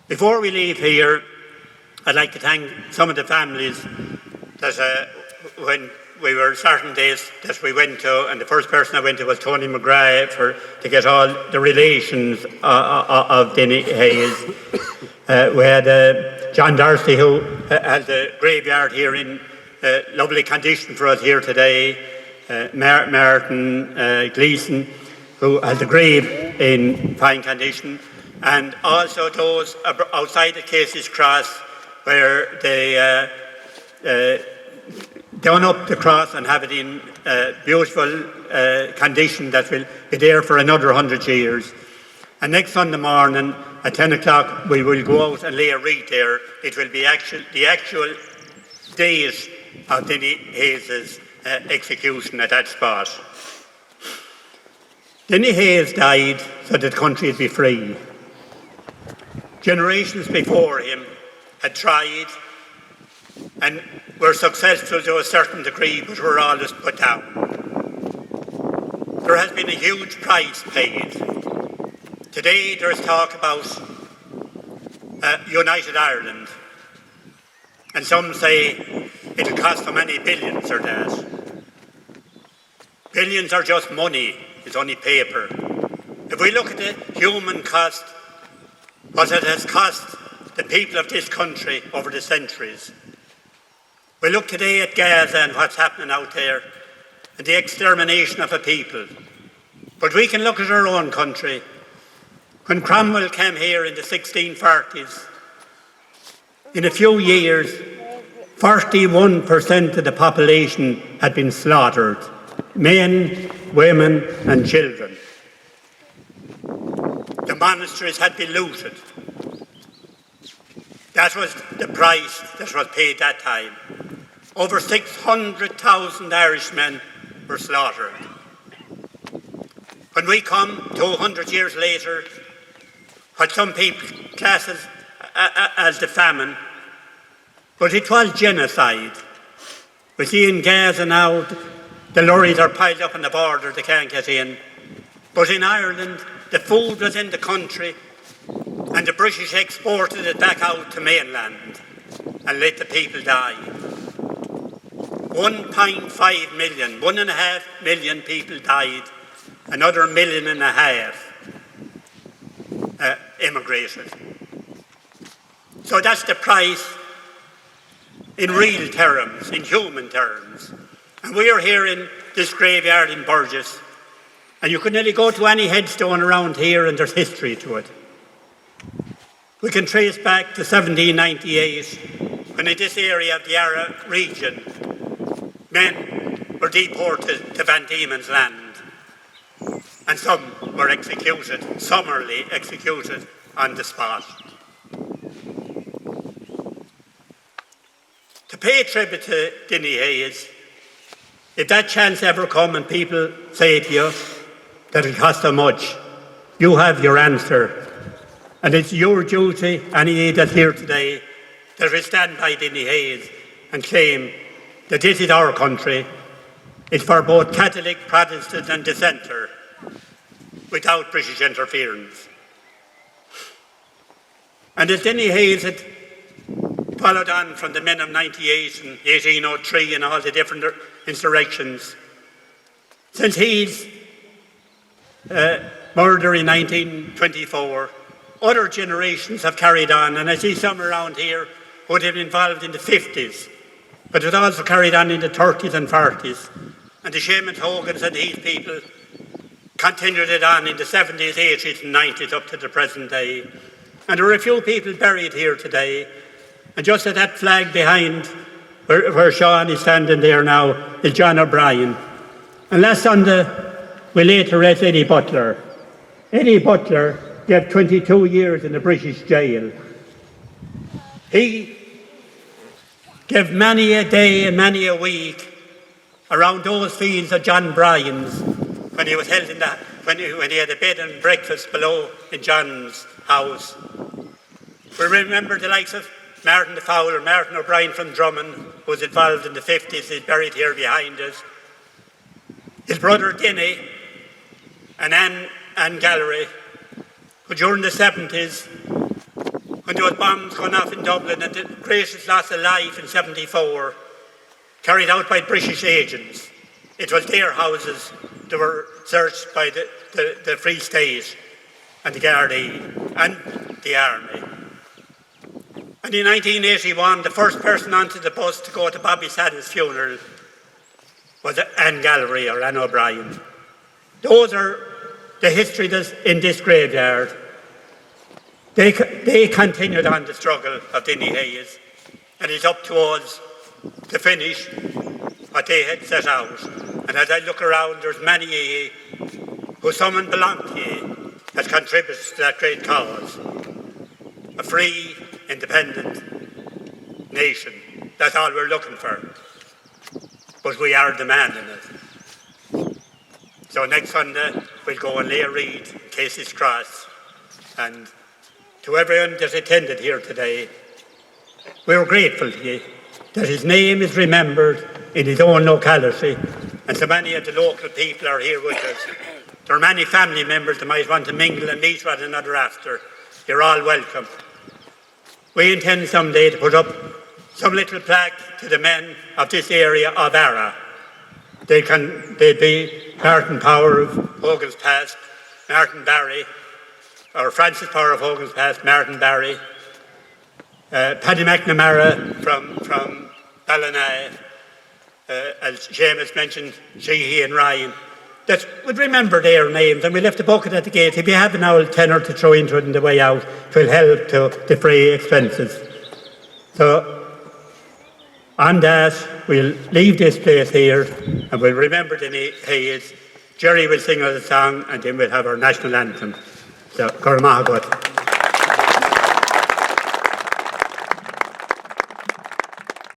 Before we leave here, I'd like to thank some of the families that when we were certain days that we went to, and the first person I went to was Tony McGrath to get all the relations of Denis Hayes. We had John Darcy, who has the graveyard here in lovely condition for us here today. Martin Gleeson, who has the grave in fine condition, and also those outside the Casey's Cross, where they done up the cross and have it in beautiful condition that will be there for another 100 years. And next Sunday morning at 10 o'clock we will go out and lay a wreath there. It will be the actual date of Denis Hayes' execution at that spot. Denis Hayes died so that the country would be free. Generations before him had tried and were successful to a certain degree, but were always put down. There has been a huge price paid. Today there is talk about United Ireland, and some say it'll cost how many billions or that. Billions are just money, it's only paper. If we look at the human cost, what it has cost the people of this country over the centuries. We look today at Gaza and what's happening out there, and the extermination of a people. But we can look at our own country. When Cromwell came here in the 1640s, in a few years, 41% of the population had been slaughtered. Men, women and children. The monasteries had been looted. That was the price that was paid that time. Over 600,000 Irishmen were slaughtered. When we come 200 years later, what some people class as the famine, but it was genocide. We see in Gaza now, the lorries are piled up on the border, they can't get in. But in Ireland, the food was in the country, and the British exported it back out to mainland and let the people die. 1.5 million, 1.5 million people died, another 1.5 million immigrated. So that's the price in real terms, in human terms. And we are here in this graveyard in Burgess, and you can nearly go to any headstone around here and there's history to it. We can trace back to 1798, when in this area of the Arra region, men were deported to Van Diemen's Land, and some were executed, summarily executed on the spot. To pay tribute to Denis Hayes, if that chance ever come and people say to you that it costs so much, you have your answer. And it's your duty, any that's here today, that we stand by Denis Hayes and claim that this is our country. It's for both Catholic, Protestant and dissenter, without British interference. And as Denis Hayes had followed on from the men of 98 and 1803 and all the different insurrections, since his murder in 1924, other generations have carried on, and I see some around here who would have been involved in the 50s, but it also carried on in the 30s and 40s. And the Seamus Hogans and these people continued it on in the 70s, 80s and 90s up to the present day. And there are a few people buried here today, and just at that flag behind where Sean is standing there now is John O'Brien. And last Sunday we laid to rest Eddie Butler. Eddie Butler gave 22 years in the British jail. He gave many a day and many a week around those fields of John Bryan's when he was held in that, when he had a bed and breakfast below in John's house. We remember the likes of Martin the Fowler, Martin O'Brien from Drummond, who was involved in the 50s, he's buried here behind us. His brother Denis and Anne Gallery, who during the 70s, when those bombs going off in Dublin and the greatest loss of life in '74, carried out by British agents. It was their houses that were searched by the Free State and the Gardaí and the Army. And in 1981, the first person onto the bus to go to Bobby Saddle's funeral was Anne Gallery or Anne O'Brien. Those are the history that's in this graveyard. They continued on the struggle of Denis Hayes, and it's up to us to finish what they had set out. And as I look around, there's many of you who someone belonged to you that contributes to that great cause. A free, independent nation. That's all we're looking for. But we are demanding it. So next Sunday, we'll go and lay a wreath in Casey's Cross. And to everyone that attended here today, we're grateful to you that his name is remembered in his own locality, and so many of the local people are here with us. There are many family members that might want to mingle and meet one another after. You're all welcome. We intend someday to put up some little plaque to the men of this area of Ara. They'd be Martin Power of Hogan's Pass, Martin Barry, or Francis Power of Hogan's Pass, Martin Barry, Paddy McNamara from Ballina, as Seamus mentioned, Sheehy and Ryan, that would remember their names, and we left a bucket at the gate. If you have an old tenner to throw into it on the way out, it will help to defray expenses. So, on that, we'll leave this place here, and we'll remember Denis Hayes. Jerry will sing us a song, and then we'll have our national anthem. So, Gormahagot.